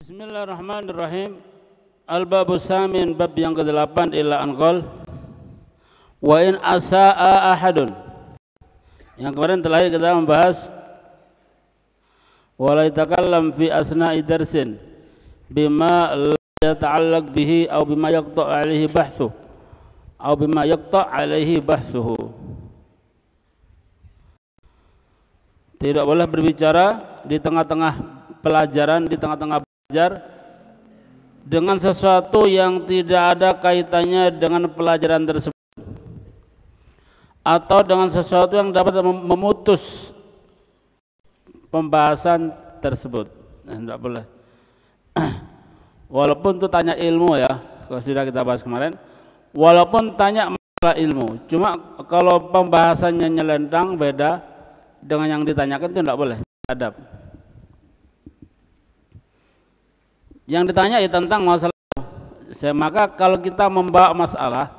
Bismillahirrahmanirrahim. Al-babus samin, bab yang ke-8 ila anqal wa in asaa ahadun. Yang kemarin telah kita membahas wala yatakallam fi asna'i darsin bima la yata'allaq bihi aw bima yaqta' alaihi bahthu aw bima yaqta' alaihi bahthuhu. Tidak boleh berbicara di tengah-tengah pelajaran, di tengah-tengah belajar dengan sesuatu yang tidak ada kaitannya dengan pelajaran tersebut atau dengan sesuatu yang dapat memutus pembahasan tersebut. Tidak boleh. Walaupun itu tanya ilmu ya, kalau sudah kita bahas kemarin, walaupun tanya masalah ilmu, cuma kalau pembahasannya nyelentang beda dengan yang ditanyakan itu tidak boleh, adab. Yang ditanya ya tentang masalah. Maka kalau kita membawa masalah,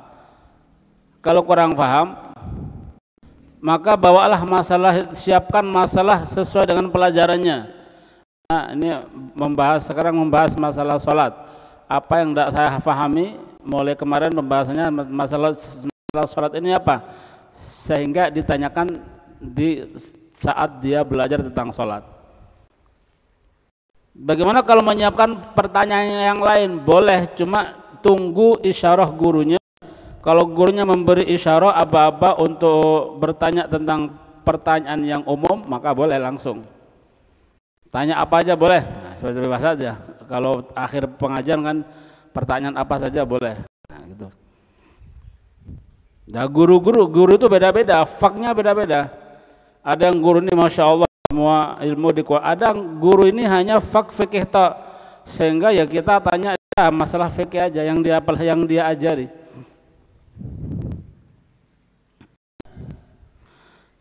kalau kurang paham, maka bawalah masalah, siapkan masalah sesuai dengan pelajarannya. Nah, ini sekarang membahas masalah sholat. Apa yang tidak saya pahami mulai kemarin pembahasannya masalah sholat ini apa, sehingga ditanyakan di saat dia belajar tentang sholat. Bagaimana kalau menyiapkan pertanyaan yang lain? Boleh, cuma tunggu isyarah gurunya. Kalau gurunya memberi isyarah aba-aba untuk bertanya tentang pertanyaan yang umum, maka boleh langsung. Tanya apa aja boleh, nah, seperti bebas saja. Kalau akhir pengajian kan pertanyaan apa saja boleh. Nah, gitu. Nah, guru itu beda-beda, faknya beda-beda. Ada yang guru ini masya Allah semua ilmu dikuat, ada guru ini hanya fak fikih tak, sehingga ya kita tanya ya, masalah fikih aja yang dia ajari.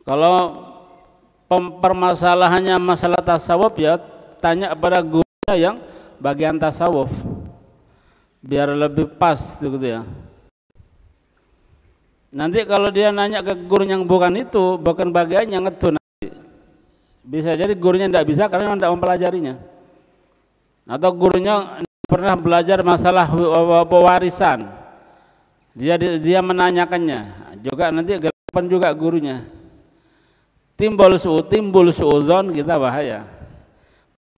Kalau permasalahannya masalah tasawuf ya tanya kepada gurunya yang bagian tasawuf biar lebih pas gitu ya. Nanti kalau dia nanya ke guru yang bukan itu, bukan bagiannya ngetu, bisa jadi gurunya tidak bisa karena tidak mempelajarinya, atau gurunya pernah belajar masalah pewarisan, dia menanyakannya juga, nanti gelapan juga gurunya, timbul suudzon, kita bahaya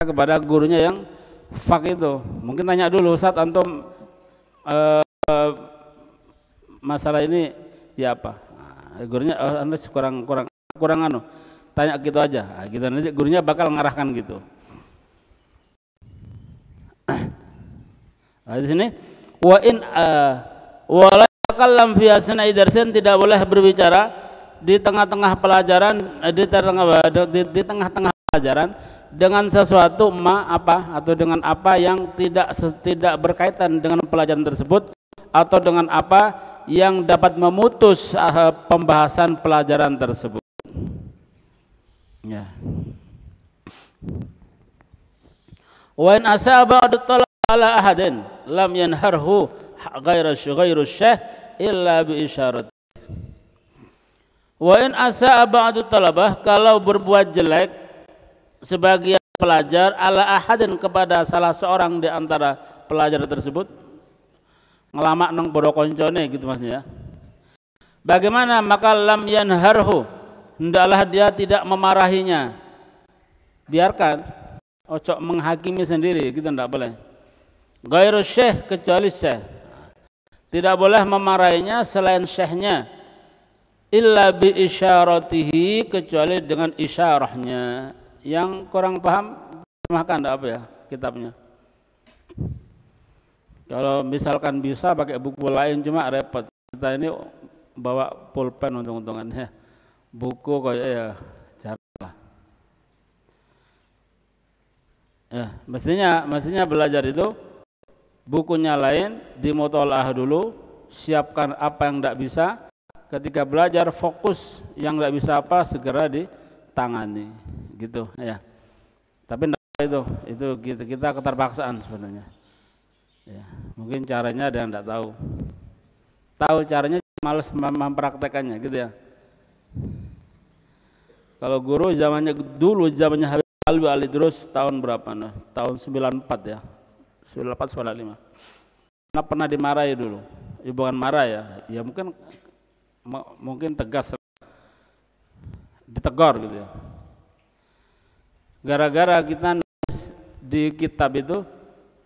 kepada gurunya yang fak itu. Mungkin tanya dulu, Ustaz antum masalah ini ya apa, gurunya anda kurang anu, tanya gitu aja, nah, gitu nanti gurunya bakal ngarahkan gitu. Nah, di sini wa in wala takallam fi asna'i darsin, tidak boleh berbicara di tengah-tengah pelajaran, di tengah-tengah pelajaran dengan sesuatu apa atau dengan apa yang tidak berkaitan dengan pelajaran tersebut atau dengan apa yang dapat memutus pembahasan pelajaran tersebut. Ya. Wa in asa ba'du talab ala ahadin lam yanharhu ghairu syekh illa bi isyarat. Wa in asa ba'du talabah, kalau berbuat jelek sebagian pelajar ala ahadin kepada salah seorang di antara pelajar tersebut, ngelamak nang bodo koncone gitu maksudnya. Bagaimana? Maka lam yanharhu, hendaklah dia tidak memarahinya, biarkan, ojo menghakimi sendiri, gitu tidak boleh. Ghairu syekh, kecuali syekh, tidak boleh memarahinya selain syekhnya, illa bi isyaratihi, kecuali dengan isyarahnya. Yang kurang paham terjemahkan tidak apa ya kitabnya. Kalau misalkan bisa pakai buku lain, cuma repot, kita ini bawa pulpen untung-untungannya, buku kayak ya jarang lah. Ya, mestinya belajar itu bukunya lain, dimutolaah dulu, siapkan apa yang tidak bisa, ketika belajar fokus, yang tidak bisa apa segera ditangani gitu ya. Tapi itu kita keterpaksaan sebenarnya ya. Mungkin caranya ada yang tidak tahu caranya, malas mempraktekannya gitu ya. Kalau guru zamannya dulu, zamannya Habib Alwi Ali Idrus tahun berapa? Tahun 94 ya. Surah 8 surah 5. Karena pernah dimarahi dulu. Ya, bukan marah ya. Ya mungkin tegas, ditegur gitu ya. Gara-gara kita nulis di kitab itu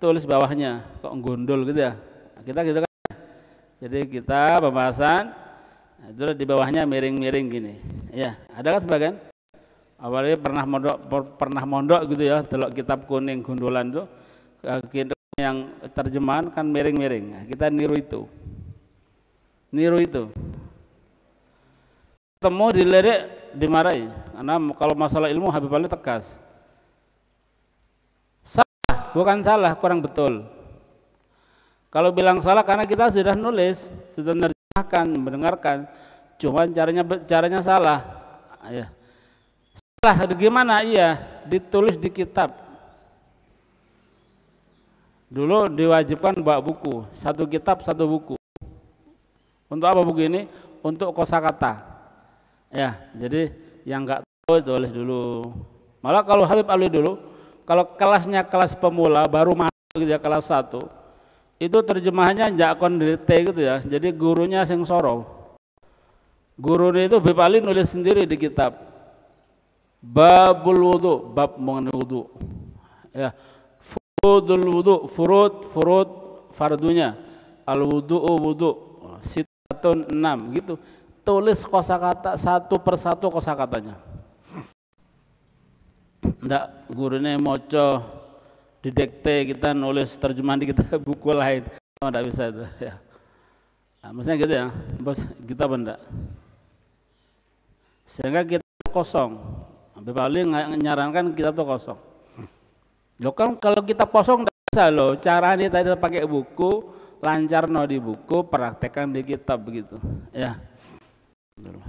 tulis bawahnya kok gondol gitu ya. Kita gitu kan. Jadi kita pembahasan itu di bawahnya miring-miring gini. Ya, ada kan sebagian awalnya pernah mondok gitu ya, delok kitab kuning gondolan tuh yang terjemahan kan miring-miring. Nah, kita niru itu. Ketemu dilirik dimarahi. Karena kalau masalah ilmu Habib Ali tegas. Salah, bukan salah, kurang betul. Kalau bilang salah karena kita sudah nulis, sudah menerjemahkan, mendengarkan, cuma caranya salah. Ya. Salah gimana? Iya, ditulis di kitab. Dulu diwajibkan bawa buku, satu kitab satu buku. Untuk apa buku ini? Untuk kosakata. Ya, jadi yang nggak tahu tulis dulu. Malah kalau Habib Ali dulu, kalau kelasnya kelas pemula baru masuk gitu ya, kelas 1, itu terjemahannya jakon dirite gitu ya. Jadi gurunya sing soro. Gurunya itu Habib Ali nulis sendiri di kitab. Babul wudu, bab mengenai wudu. Ya, furudul wudu, furud fardunya. Al wudu, sitatun 6 gitu. Tulis kosakata satu persatu kosakatanya. Ndak gurunya moco didekte, kita nulis terjemahan di kita buku lain. Ndak bisa itu ya. Nah, maksudnya gitu ya. Bos kita benda. Sehingga kita kosong. Habib Ali menyarankan kita tuh kosong. Loh kan kalau kita kosong tidak bisa loh. Caranya tadi pakai buku, lancar no di buku, praktekkan di kitab begitu. Ya.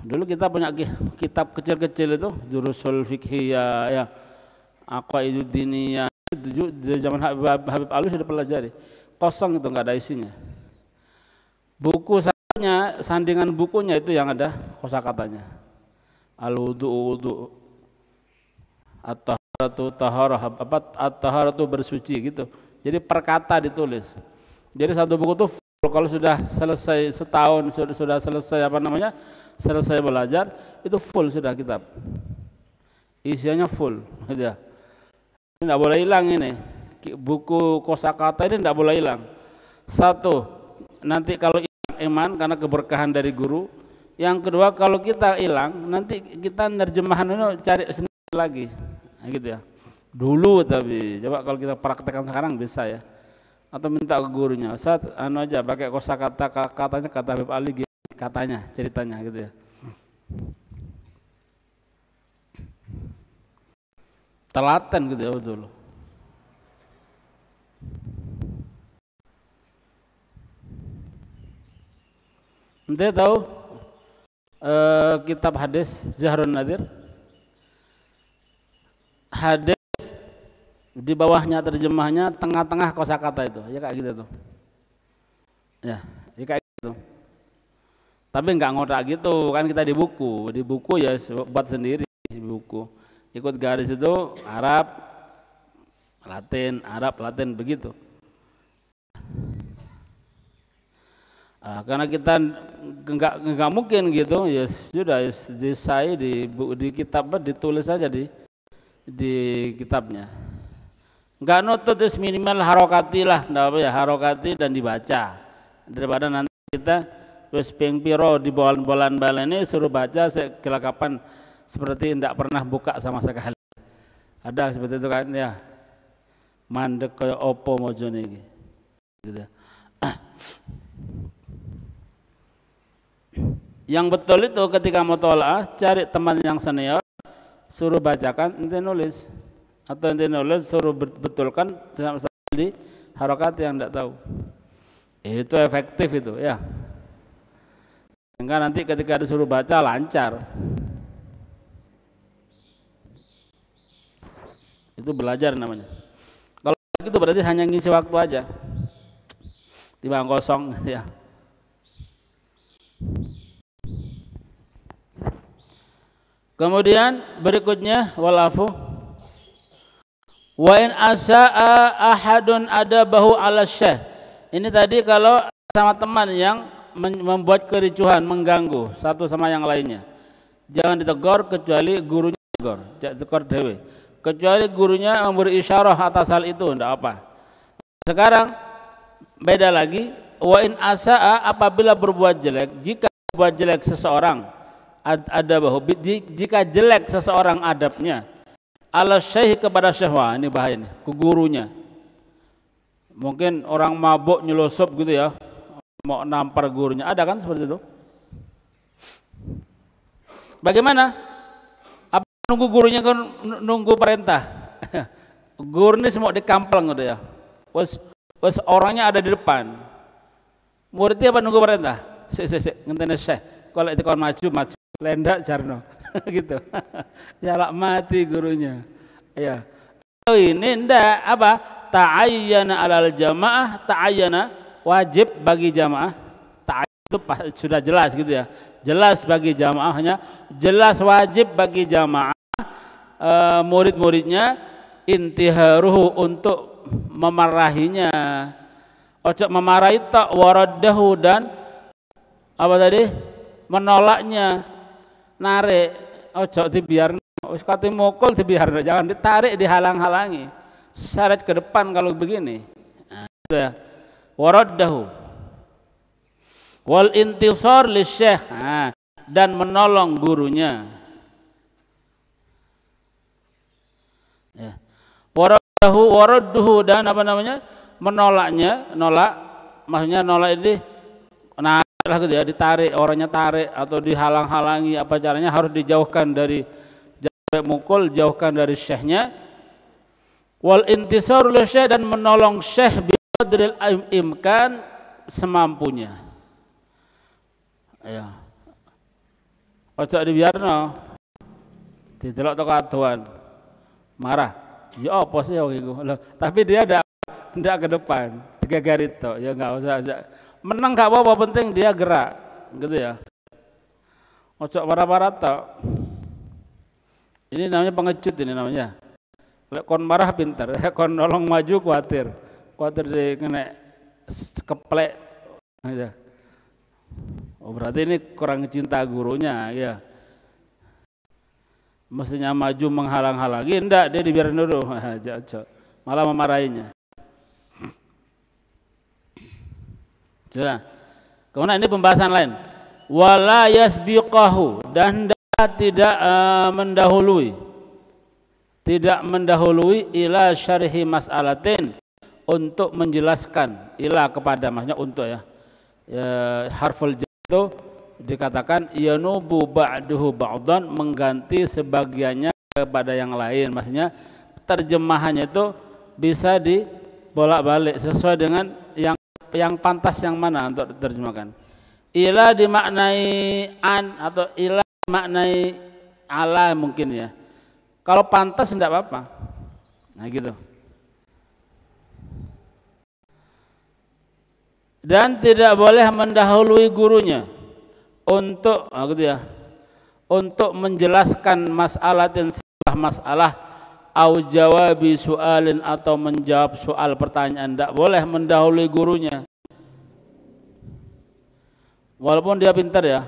Dulu kita punya kitab kecil-kecil itu, Durusul Fiqhiyah, ya, Aqaidud Diniyah. Di zaman Habib Ali sudah pelajari. Kosong itu nggak ada isinya. Buku satunya, sandingan bukunya itu yang ada kosakatanya. Al-wudu, at-taharatu taharah, at-taharatu bersuci gitu. Jadi perkata ditulis. Jadi satu buku itu kalau sudah selesai setahun, sudah selesai selesai belajar, itu full sudah kitab. Isinya full, gitu ya. Ini tidak boleh hilang ini. Buku kosakata ini tidak boleh hilang. Satu, nanti kalau hilang iman karena keberkahan dari guru. Yang kedua, kalau kita hilang, nanti kita nerjemahan itu cari sendiri lagi, nah, gitu ya. Dulu tapi coba kalau kita praktekkan sekarang bisa ya. Atau minta ke gurunya, Ustaz, aja pakai kosakata, katanya kata Habib Ali gitu, katanya, ceritanya gitu ya. Telaten gitu ya betul. Ente tahu kitab hadis Zahrun Nadir? Hadis di bawahnya terjemahnya, tengah-tengah kosakata itu, ya kayak gitu tuh. Ya kayak gitu. Tapi nggak ngotak gitu, kan kita di buku ya buat sendiri di buku. Ikut garis itu Arab, Latin begitu. Karena kita nggak mungkin gitu, ya sudah di kitab ditulis saja di kitabnya. Nggak nutut minimal harokati lah, harokati dan dibaca, daripada nanti kita terus piro di bolan ini suruh baca kelakapan seperti tidak pernah buka sama sekali. Ada seperti itu kan ya, mandek kayak opo mojone gitu. Yang betul itu ketika mau tolak, cari teman yang senior, suruh bacakan, ente nulis. Atau ente nulis suruh betulkan di harokat yang tidak tahu. Itu efektif itu ya. Sehingga nanti ketika disuruh baca lancar. Itu belajar namanya. Kalau itu berarti hanya ngisi waktu aja. Timbang kosong ya. Kemudian berikutnya walafu Wa in asaa ahadun adabahu ala syekh. Ini tadi kalau sama teman yang membuat kericuhan, mengganggu satu sama yang lainnya. Jangan ditegur kecuali gurunya tegur, tegur dewe. Kecuali gurunya memberi isyarah atas hal itu, tidak apa. Sekarang beda lagi, wa in asaa apabila berbuat jelek, jika berbuat jelek seseorang adabahu, jika jelek seseorang adabnya ala syekh kepada syekh, wah ini bahaya nih, ke gurunya. Mungkin orang mabuk nyelusup gitu ya, mau nampar gurunya, ada kan seperti itu? Bagaimana? Apa nunggu gurunya kan nunggu perintah? Guru ini semua dikampleng gitu ya. Wes orangnya ada di depan. Muridnya apa nunggu perintah? Ngenteni syekh. Kalau itu kawan maju lendak jarno. Gitu. Jalak mati gurunya. Ya. Ini ndak apa? Ta'ayyana alal jamaah, ta'ayyana wajib bagi jamaah. Ta'ayyana itu sudah jelas gitu ya. Jelas bagi jamaahnya, jelas wajib bagi jamaah murid-muridnya intiharuhu untuk memarahinya. Ojo memarahi tak waraddahu dan apa tadi? Menolaknya. Narik, ojo dibiarno, wis kate mukul dibiarno, jangan ditarik, dihalang-halangi. Syarat ke depan kalau begini. Nah, itu ya. Waraddahu. Wal intisar lisyekh, dan menolong gurunya. Ya. Waradduhu dan apa namanya? Menolaknya, maksudnya nolak ini lah gitu ya, ditarik, orangnya tarik atau dihalang-halangi, apa caranya harus dijauhkan dari mukul, jauhkan dari syekhnya. Wal intisarul syekh dan menolong syekh biqadril imkan semampunya. Ya. Ojo dibiarno. Didelok teko aduan. Marah. Ya apa sih iku? Tapi dia ndak ke depan, digagari tok, ya enggak usah. Menang gak apa-apa, penting dia gerak gitu ya. Ojo marah-marah tok. Ini namanya pengecut, ini namanya. Kon marah pintar, kon nolong maju khawatir dia kena keplek gitu. Oh berarti ini kurang cinta gurunya ya. Mestinya maju menghalang-halangi, enggak, dia dibiarin dulu. Malah memarahinya. Sudah. Kemudian ini pembahasan lain. Wala yasbiqahu, dan tidak mendahului ila syarhi mas'alatin, untuk menjelaskan, ila kepada, maksudnya untuk ya. Harful jar itu dikatakan yanubu ba'duhu ba'dan, mengganti sebagiannya kepada yang lain. Maksudnya terjemahannya itu bisa dibolak-balik sesuai dengan yang pantas yang mana untuk diterjemahkan. Ila dimaknai an atau ila dimaknai ala mungkin ya. Kalau pantas tidak apa-apa. Nah gitu. Dan tidak boleh mendahului gurunya untuk gitu ya. Untuk menjelaskan masalah dan sebuah masalah, au jawabi soalin, atau menjawab soal pertanyaan, tidak boleh mendahului gurunya. Walaupun dia pintar ya,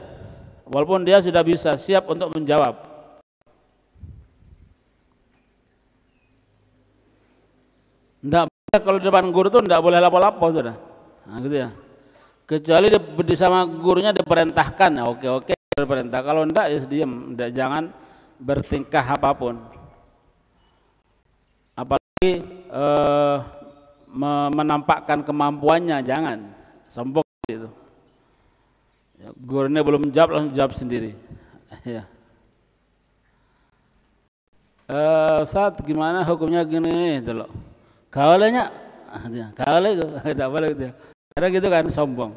walaupun dia sudah bisa siap untuk menjawab. Tidak boleh kalau di depan guru itu tidak boleh lapo-lapo sudah. Nah, gitu ya. Kecuali di sama gurunya diperintahkan, ya oke diperintah. Kalau tidak ya diam, jangan bertingkah apapun. Apalagi menampakkan kemampuannya, jangan sombong itu. Ya, gurunya belum jawab langsung jawab sendiri. Ya. Saat gimana hukumnya gini itu loh. Kaulenya, kaule itu tidak boleh gitu. Karena gitu kan sombong.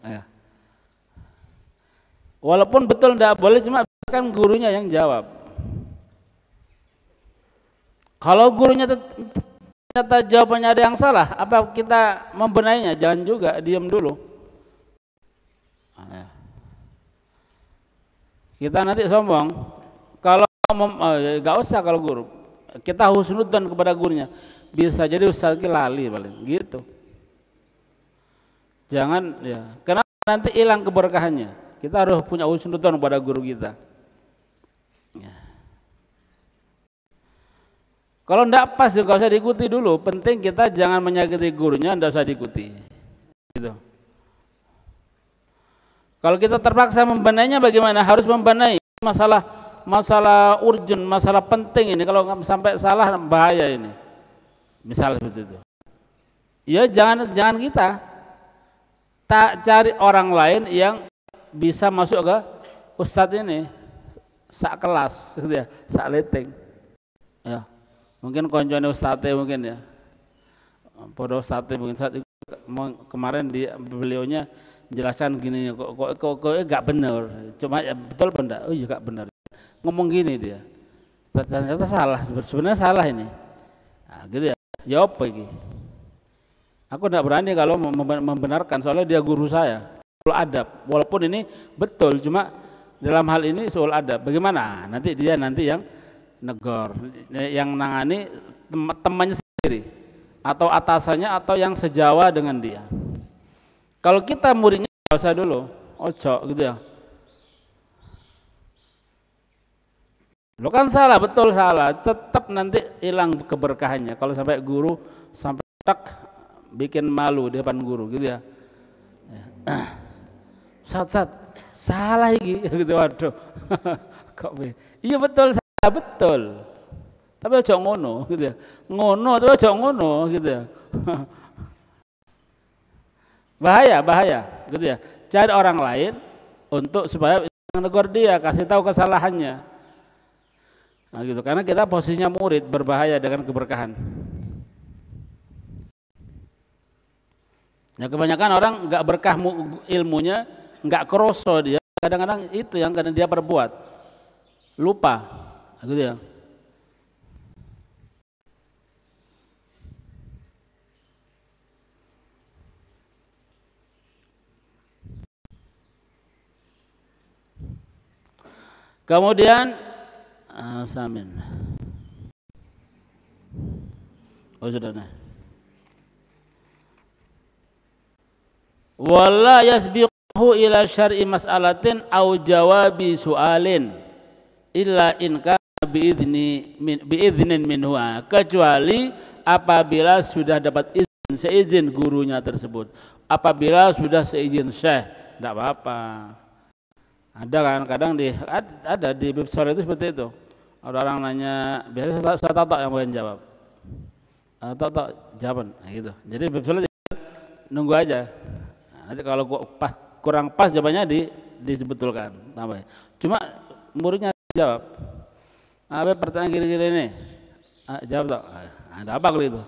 Ya. Walaupun betul tidak boleh, cuma kan gurunya yang jawab. Kalau gurunya ternyata jawabannya ada yang salah, apa kita membenahinya? Jangan juga, diam dulu. Nah, kita nanti sombong. Kalau nggak usah kalau guru, kita husnudzon kepada gurunya, bisa jadi ustaz ki lali paling gitu. Jangan ya, kenapa nanti hilang keberkahannya. Kita harus punya husnudzon kepada guru kita. Ya. Kalau enggak pas juga usah diikuti dulu. Penting kita jangan menyakiti gurunya, enggak usah diikuti. Gitu. Kalau kita terpaksa membenainya bagaimana? Harus membenahi. Masalah urgent, masalah penting ini. Kalau sampai salah bahaya ini. Misalnya seperti itu. Ya jangan kita. Tak cari orang lain yang bisa masuk ke ustadz ini. Sak kelas gitu ya, sak leting. Ya. Mungkin konjone ustadz mungkin ya. Pada ustadz mungkin saat itu, kemarin beliaunya jelaskan gini, kok enggak benar. Cuma ya betul benda. Oh iya enggak benar. Ngomong gini dia. Ternyata salah, sebenarnya salah ini. Nah, gitu ya. Ya apa ini? Aku enggak berani kalau membenarkan, soalnya dia guru saya. Soal adab. Walaupun ini betul, cuma dalam hal ini soal adab. Bagaimana? Nanti dia yang negor, yang nangani temannya sendiri, atau atasannya, atau yang sejawa dengan dia. Kalau kita muridnya nggak usah dulu, ojo gitu ya. Lo kan salah, betul salah, tetap nanti hilang keberkahannya. Kalau sampai guru sampai tak bikin malu di depan guru gitu ya. Sat salah iki gitu, waduh. Kok iya betul, salah betul. Tapi ojo ngono gitu ya. Ngono tapi ojo ngono gitu ya. Bahaya gitu ya. Cari orang lain untuk supaya menegur dia, kasih tahu kesalahannya. Nah gitu, karena kita posisinya murid, berbahaya dengan keberkahan. Ya kebanyakan orang nggak berkah ilmunya, nggak kroso dia. Kadang-kadang itu yang kadang dia perbuat, lupa, gitu ya. Kemudian samin. Oh sudah nah. Wala yasbiqhu ila syar'i mas'alatin au jawabi su'alin illa in kana biidznin minhu, kecuali apabila sudah dapat izin, seizin gurunya tersebut. Apabila sudah seizin syekh, tidak apa-apa. Ada kan kadang ada di website itu seperti itu. Ada orang nanya, biasanya saya tak yang bagian jawab. Tak jawaban, nah, gitu. Jadi website nunggu aja. Nah, nanti kalau kurang pas jawabannya disebetulkan, tambah. Cuma muridnya jawab. Apa pertanyaan gini-gini ini? Jawab tak? Ada apa kalau itu?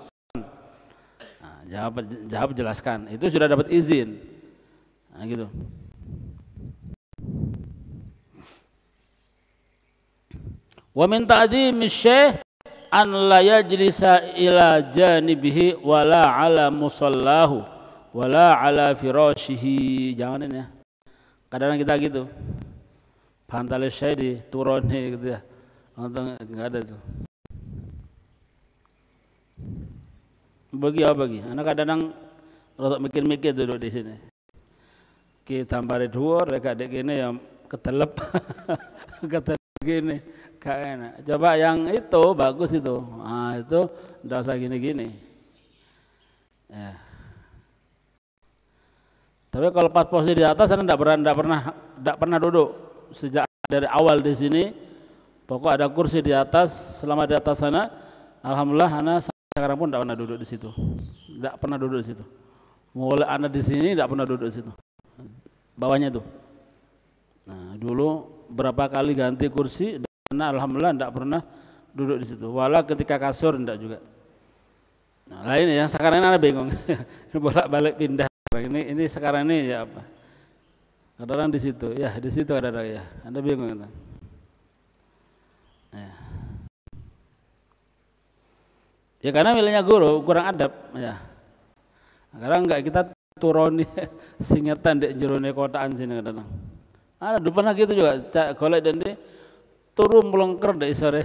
Nah, jawab jelaskan. Itu sudah dapat izin. Nah, gitu. Wa min ta'dhimi syekh an la yajlisa ila janibihi wala ala musallahu wala ala firashihi. Jangan ini ya. Kadang-kadang kita gitu. Pantal syekh dituruni gitu ya. Untung enggak ada tuh. Bagi. Anak kadang-kadang rotok mikir-mikir duduk di sini. Kita tambah dhuwur rek adek kene ya ketelep. Ketelep gini. Enak. Coba yang itu bagus itu, nah itu tidak usah gini-gini. Ya. Tapi kalau pas posisi di atas, saya tidak pernah duduk sejak dari awal di sini. Pokok ada kursi di atas, selama di atas sana, alhamdulillah, anak sekarang pun tidak pernah duduk di situ, tidak pernah duduk di situ. Mulai anak di sini tidak pernah duduk di situ, bawahnya tuh. Nah dulu berapa kali ganti kursi. Nah, alhamdulillah tidak pernah duduk di situ. Walau ketika kasur tidak juga. Nah, lain yang sekarang ini bingung. Bolak-balik pindah. Ini sekarang ini ya apa? Kadang-kadang di situ. Ya, di situ ada ya. Anda bingung kan? Ya karena miliknya guru kurang adab ya. Karena enggak kita turun singetan di jerone kotaan sini kadang-kadang. Ada pernah gitu juga. Golek dan turun melengker dari sore.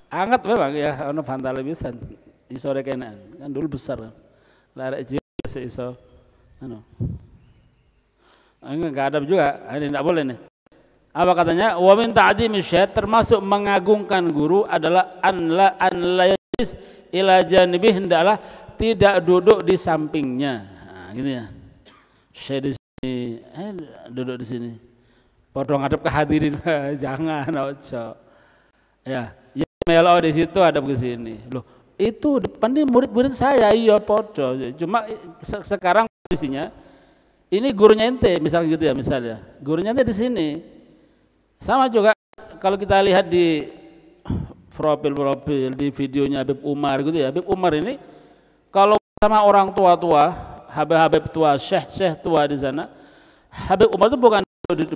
Anget memang ya, ono bantal pisan. Iso rek enak. Kan dulu besar kan. Larek cilik iso anu. Enggak ada juga, ini tidak boleh nih. Apa katanya? Wa min ta'dhimi syekh, termasuk mengagungkan guru adalah an la yajlis ila janibih, hendaklah tidak duduk di sampingnya. Nah, gitu ya. Syekh di sini, duduk di sini. Podong ngadep ke hadirin, jangan ojo. Ya, melo di situ ada ke sini. Loh, itu depan ini murid-murid saya, iya podo. Cuma sekarang posisinya ini gurunya ente, misalnya gitu ya, misalnya gurunya ente di sini. Sama juga kalau kita lihat di profil di videonya Habib Umar gitu ya. Habib Umar ini kalau sama orang tua-tua, Habib tua, syekh tua di sana, Habib Umar itu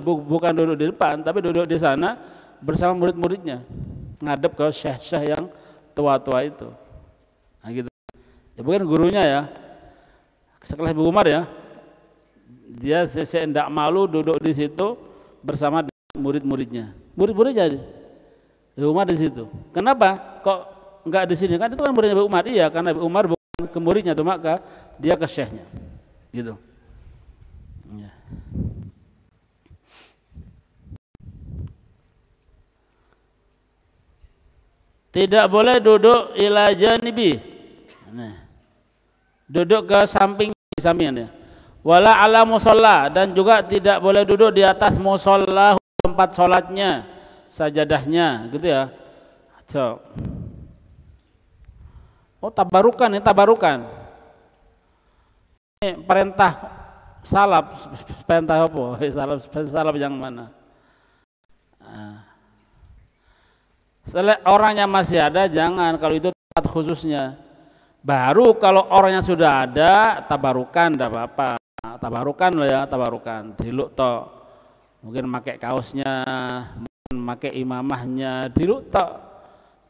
bukan duduk di depan, tapi duduk di sana bersama murid-muridnya, ngadep ke syekh yang tua-tua itu. Nah gitu. Ya bukan gurunya ya. Sekelas Habib Umar ya. Dia tidak malu duduk di situ bersama murid-muridnya. Murid-muridnya Habib Umar di situ. Kenapa? Kok enggak di sini? Kan itu kan muridnya Habib Umar. Iya, karena Habib Umar bukan ke muridnya, tuh maka dia ke syekhnya. Gitu. Ya. Tidak boleh duduk ila janibi. Nah. Duduk ke sampingnya. Wala ala musalla, dan juga tidak boleh duduk di atas musalla, tempat sholatnya, sajadahnya, gitu ya. So. Oh, tabarukan, ini tabarukan. Ini perintah salaf, perintah apa? Salaf yang mana? Orangnya masih ada, jangan, kalau itu tempat khususnya. Baru kalau orangnya sudah ada, tabarukan, tidak apa-apa. Tabarukan loh ya, tabarukan. Diluk toh, mungkin pakai kaosnya, mungkin pakai imamahnya, diluk toh,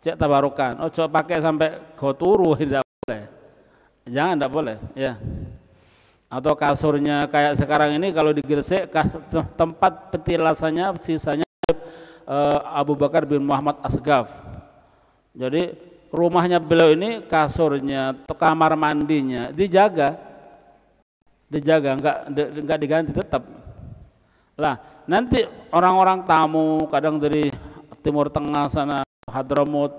cek tabarukan. Oh, coba pakai sampai go turu, tidak boleh. Jangan, tidak boleh, ya. Atau kasurnya kayak sekarang ini kalau digersek, tempat petilasannya sisanya Abu Bakar bin Muhammad Asgaf. Jadi rumahnya beliau ini, kasurnya, kamar mandinya dijaga, enggak diganti, tetap. Lah, nanti orang-orang tamu kadang dari Timur Tengah sana, Hadramut,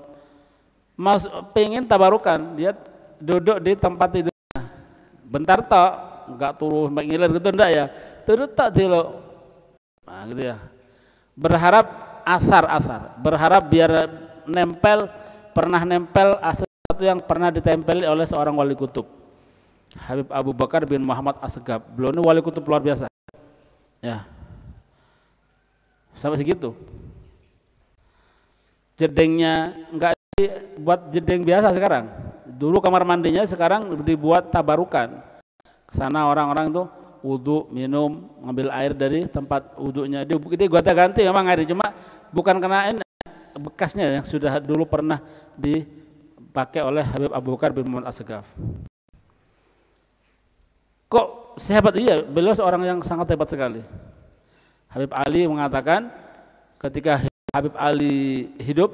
pengen tabarukan, dia duduk di tempat itu. Bentar tok, enggak turu sampai ngiler gitu, enggak ya. Terus tak dilo. Nah, gitu ya. Berharap asar, berharap biar pernah nempel sesuatu yang pernah ditempeli oleh seorang wali kutub, Habib Abu Bakar bin Muhammad Asgaf. Beliau ini wali kutub luar biasa ya, sampai segitu. Jedengnya enggak dibuat jedeng biasa sekarang, dulu kamar mandinya, sekarang dibuat tabarukan. Kesana orang-orang tuh wudhu, minum, ngambil air dari tempat wudhunya, dia gonta-ganti memang air, cuma bukan kena bekasnya yang sudah dulu pernah dipakai oleh Habib Abu Bakar bin Muhammad Asgaf. Kok sehebat iya? Beliau seorang yang sangat hebat sekali. Habib Ali mengatakan, ketika Habib Ali hidup,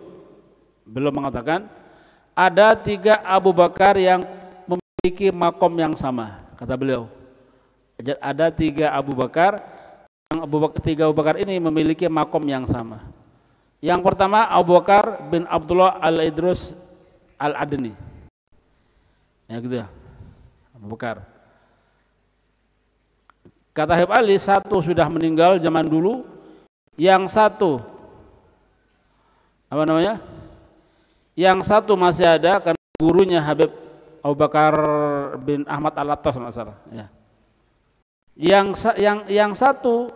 beliau mengatakan ada 3 Abu Bakar yang memiliki makom yang sama, kata beliau. Ada 3 Abu Bakar, yang 3 Abu Bakar ini memiliki makom yang sama. Yang pertama Abu Bakar bin Abdullah al-Idrus al-Adni. Ya gitu ya, Abu Bakar. Kata Habib Ali, satu sudah meninggal zaman dulu, yang satu apa namanya? Yang satu masih ada karena gurunya Habib Abu Bakar bin Ahmad Al-Attas masalah. Ya. Yang satu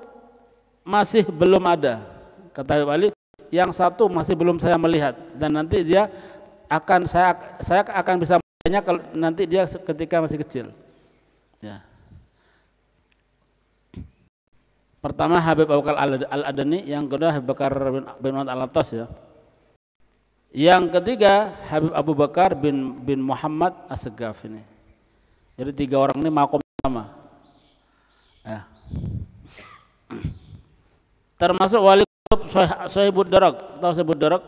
masih belum ada, kata Habib Ali. Yang satu masih belum saya melihat, dan nanti dia akan saya akan bisa melihatnya kalau nanti dia ketika masih kecil. Ya. Pertama Habib Abu Bakar Al-Adni, yang kedua Habib Bakar bin Muhammad Al-Attas ya. Yang ketiga Habib Abu Bakar bin Muhammad Asgaf ini. Jadi 3 orang ini makom sama. Ya. Termasuk wali Sahibud Darak, tahu Sahibud Darak?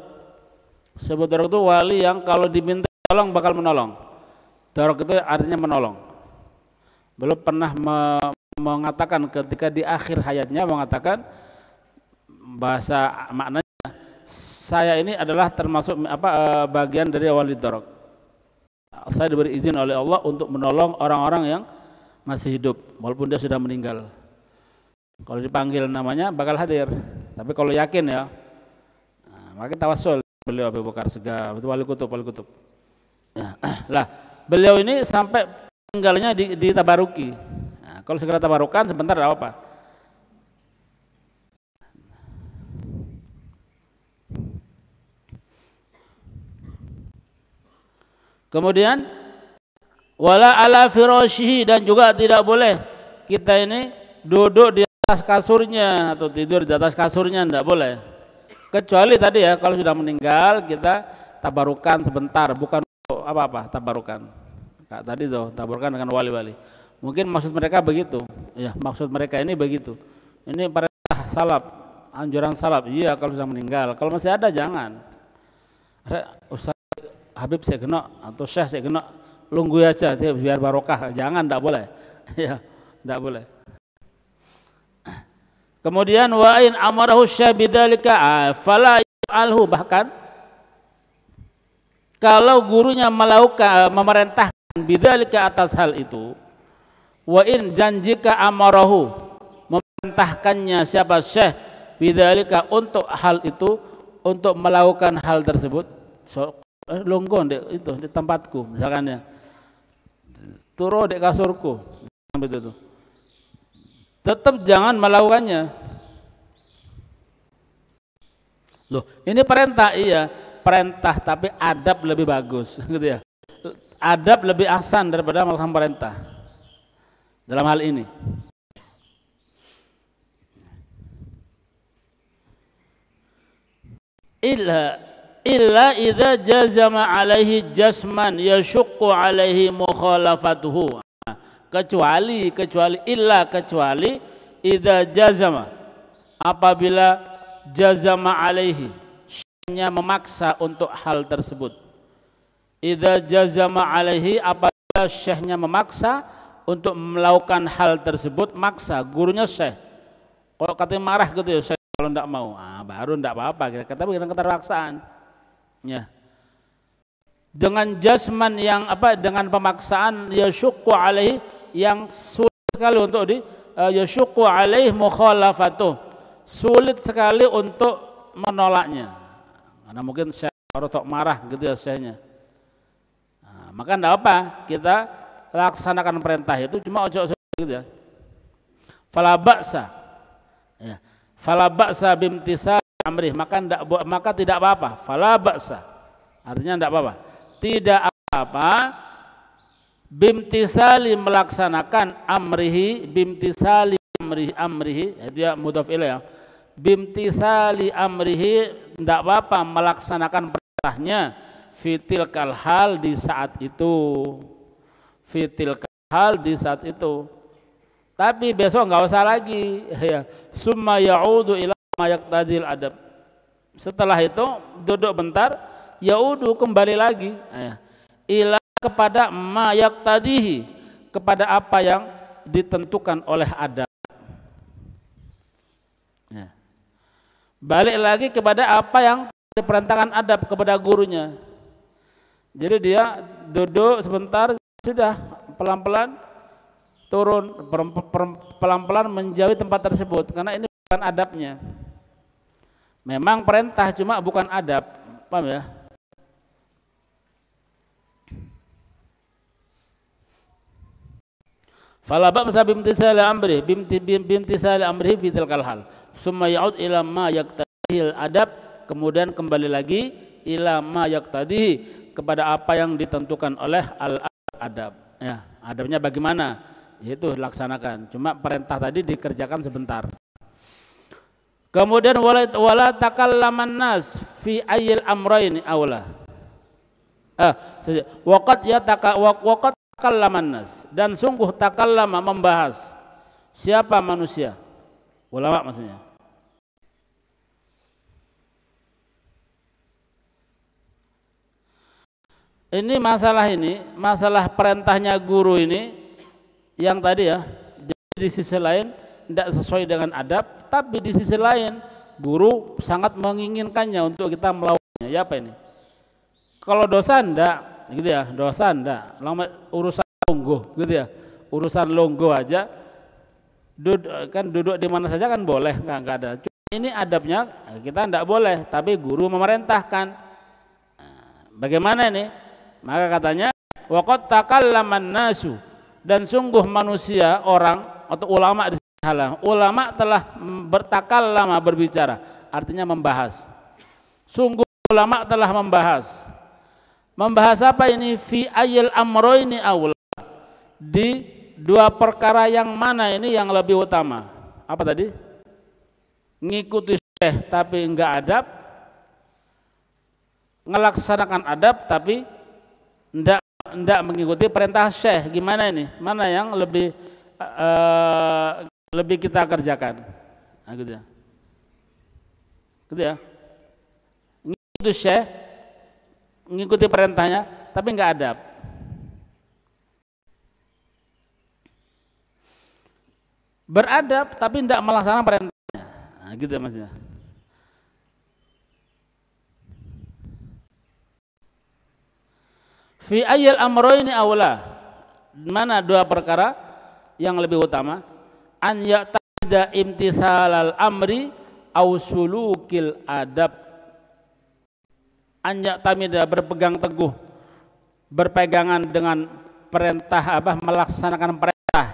Sebut dorok itu wali yang kalau diminta tolong bakal menolong. Dorok itu artinya menolong. Belum pernah mengatakan ketika di akhir hayatnya mengatakan bahasa maknanya saya ini adalah termasuk bagian dari wali dorok. Saya diberi izin oleh Allah untuk menolong orang-orang yang masih hidup walaupun dia sudah meninggal. Kalau dipanggil namanya bakal hadir. Tapi kalau yakin ya, makin tawassul beliau Abu Bakar Segaf itu wali kutub. Lah, beliau ini sampai meninggalnya di tabaruki. Nah, kalau segera tabarukan sebentar tidak apa-apa. Kemudian wala ala firashihi, dan juga tidak boleh kita ini duduk di atas kasurnya atau tidur di atas kasurnya, tidak boleh. Kecuali tadi ya, kalau sudah meninggal kita tabarukan sebentar, bukan apa-apa tabarukan. Kak, tadi tuh tabarukan dengan wali-wali. Mungkin maksud mereka begitu. Ya, maksud mereka ini begitu. Ini perintah salaf, anjuran salaf. Iya, kalau sudah meninggal. Kalau masih ada jangan. Ustaz Habib saya kena atau Syekh saya kena, lunggu aja biar barokah. Jangan, tidak boleh. Ya, tidak boleh. Kemudian wa in amarahu syekh bidzalika fala yaf'alhu, bahkan kalau gurunya melakukan memerintahkan bidzalika atas hal itu, wa in janjika amarahu memerintahkannya siapa syekh bidzalika untuk hal itu, untuk melakukan hal tersebut, longgo itu di tempatku misalkan ya, turu di kasurku begitu, tetap jangan melakukannya. Loh, ini perintah, iya perintah, tapi adab lebih bagus gitu ya. Adab lebih ahsan daripada melakukan perintah dalam hal ini. Illa idza jazama alaihi jasman yashuqqu alaihi mukhalafatuhu, kecuali idza jazama, apabila jazama alaihi, syekhnya memaksa untuk hal tersebut. Idza jazama alaihi, apabila syekhnya memaksa untuk melakukan hal tersebut, maksa gurunya syekh. Kalau katanya marah gitu ya syekh kalau tidak mau, baru tidak apa-apa, kita bikin keterpaksaan. Ya. Dengan jasman yang dengan pemaksaan, yasyuqqu alaihi, yang sulit sekali untuk yasyuqqu alaihi mukhalafatuh, sulit sekali untuk menolaknya. Karena mungkin syekh rotok marah gitu ya syekhnya. Maka tidak apa, kita laksanakan perintah itu, cuma ojo gitu ya. Fala ba'sa. Ya. Fala ba'sa bimtisal amrih, maka tidak apa-apa. Fala ba'sa, artinya tidak apa-apa, tidak apa-apa bimtisali, melaksanakan amrihi, bimtisali amrihi, dia mudhaf ilaih ya. Bimtisali amrihi, tidak apa-apa melaksanakan perintahnya, fitil kalhal, di saat itu, fitil kalhal, di saat itu. Tapi besok nggak usah lagi ya. Summa ya'udu ila ma yaqtadil adab. Setelah itu duduk bentar, ya'udu, kembali lagi ila, kepada ma yaqtadihi, kepada apa yang ditentukan oleh adab. Ya. Balik lagi kepada apa yang diperintahkan adab kepada gurunya. Jadi dia duduk sebentar, sudah pelan-pelan turun, pelan-pelan menjauhi tempat tersebut, karena ini bukan adabnya. Memang perintah, cuma bukan adab, paham ya? Fala ba'sa bimtisali amri, bimtisali amri fi tilkal hal. Summa ya'ud ila ma yaqtadihil adab, kemudian kembali lagi ila ma yaqtadihi, kepada apa yang ditentukan oleh al-adab. Ya, adabnya bagaimana? Yaitu laksanakan, cuma perintah tadi dikerjakan sebentar. Kemudian wala takallaman nas fi ayyil amrayn aula. Waqad takallaman nas, dan sungguh takallama, membahas siapa manusia, ulama maksudnya. ini, masalah perintahnya guru ini yang tadi ya, jadi di sisi lain tidak sesuai dengan adab, tapi di sisi lain guru sangat menginginkannya untuk kita melakukannya. Ya apa ini? Kalau dosa enggak, gitu ya, dosa enggak, urusan longgo, gitu ya, urusan longgo aja, duduk di mana saja kan boleh, enggak ada. Cuma ini adabnya kita enggak boleh, tapi guru memerintahkan. Bagaimana ini? Maka katanya, waqad takallaman nasu, dan sungguh manusia, orang atau ulama di sini, ulama telah bertakallama, berbicara, artinya membahas. Sungguh ulama telah membahas. Membahas apa ini? Fi ayil amroini awla, di dua perkara yang mana ini yang lebih utama? Apa tadi? Ngikuti syekh tapi enggak adab, ngelaksanakan adab tapi enggak mengikuti perintah syekh. Gimana ini? Mana yang lebih lebih kita kerjakan? Nah, gitu ya. Gitu ya. Ngikuti syekh, mengikuti perintahnya tapi enggak adab. Beradab tapi tidak melaksanakan perintahnya. Nah, gitu ya maksudnya. Fi ayyil amroini awla, mana dua perkara yang lebih utama? An ya'tada imtisalal amri aw sulukil adab. Anjak tamida, berpegang teguh, berpegangan dengan perintah apa, melaksanakan perintah,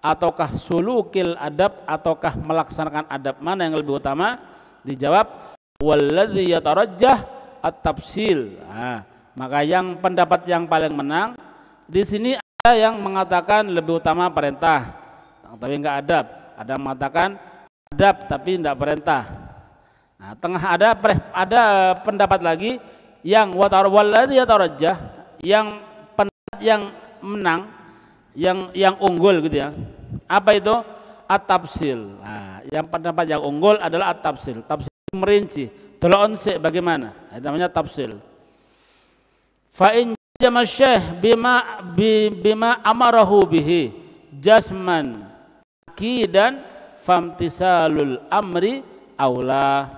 ataukah sulukil adab, ataukah melaksanakan adab. Mana yang lebih utama? Dijawab walladzi yatarajjah at-tafsil. Nah, maka yang pendapat yang paling menang di sini ada yang mengatakan lebih utama perintah tapi enggak adab, ada yang mengatakan adab tapi enggak perintah. Nah, tengah ada pendapat lagi yang walladzi yatarajjah, yang pendapat yang menang, yang unggul gitu ya. Apa itu? At-tafsil. Nah, yang pendapat yang unggul adalah at-tafsil. Tafsil merinci, delokon sik bagaimana. Itu namanya tafsil. Fa in jama syekh bima amarahu bihi jasman akidan famtisalul amri aula.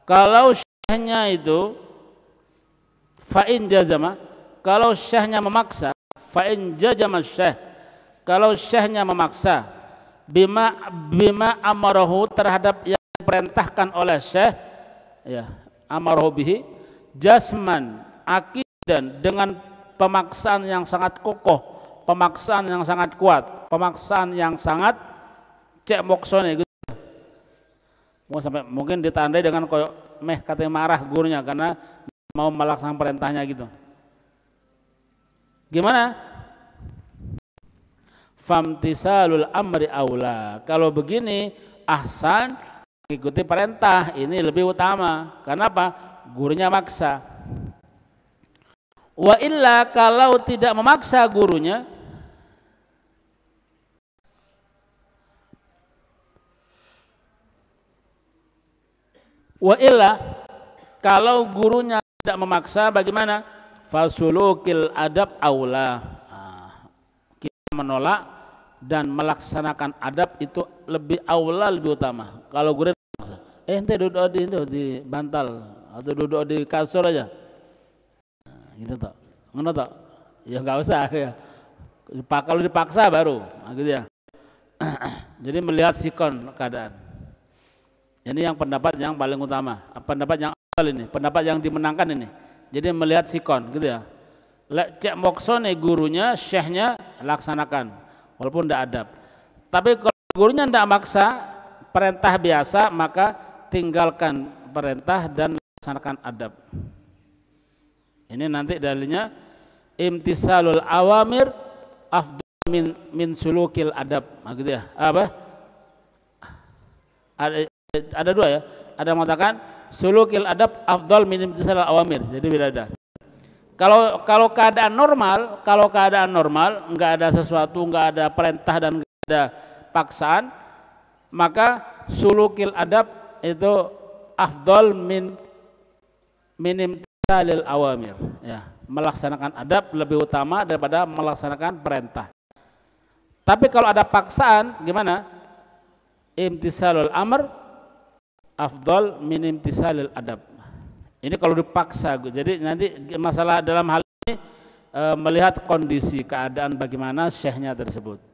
Kalau syekhnya itu fa'in jazama, kalau syekhnya memaksa, fa'in jazama syekh, kalau syekhnya memaksa bima amarahu, terhadap yang diperintahkan oleh syekh, ya, amarahu bihi jasman akidan, dengan pemaksaan yang sangat kokoh, pemaksaan yang sangat kuat, pemaksaan yang sangat cek moksone gitu. Sampai mungkin ditandai dengan koyok meh katanya marah gurunya karena mau melaksanakan perintahnya gitu. Gimana? Famtisalul amri aula. Kalau begini ahsan, ikuti perintah, ini lebih utama. Kenapa? Gurunya maksa. Wa illa, kalau tidak memaksa gurunya, wa illa, kalau gurunya tidak memaksa, bagaimana? Fasulukil adab aula. Kita menolak dan melaksanakan adab itu lebih aula, lebih utama. Kalau guru memaksa, ente duduk di bantal atau duduk di kasur aja, gitu tak? Ngono tak? Ya nggak usah ya. Kalau dipaksa baru, gitu ya. Jadi melihat sikon keadaan. Ini yang pendapat yang paling utama, pendapat yang awal ini, pendapat yang dimenangkan ini. Jadi melihat sikon, gitu ya. Cek moksone gurunya, syekhnya laksanakan, walaupun tidak adab. Tapi kalau gurunya tidak maksa, perintah biasa, maka tinggalkan perintah dan laksanakan adab. Ini nanti dalilnya imtisalul awamir afdal min sulukil adab, gitu ya. Apa? Ada dua ya, ada yang mengatakan sulukil adab afdal min imtisalul awamir, jadi beda. Kalau keadaan normal, enggak ada sesuatu, enggak ada perintah dan enggak ada paksaan, maka sulukil adab itu afdal min imtisalil awamir, ya. melaksanakan adab lebih utama daripada melaksanakan perintah. Tapi kalau ada paksaan gimana? Imtisalul amr afdal min imtisalil adab. Ini kalau dipaksa, jadi nanti masalah dalam hal ini melihat kondisi keadaan bagaimana syekhnya tersebut.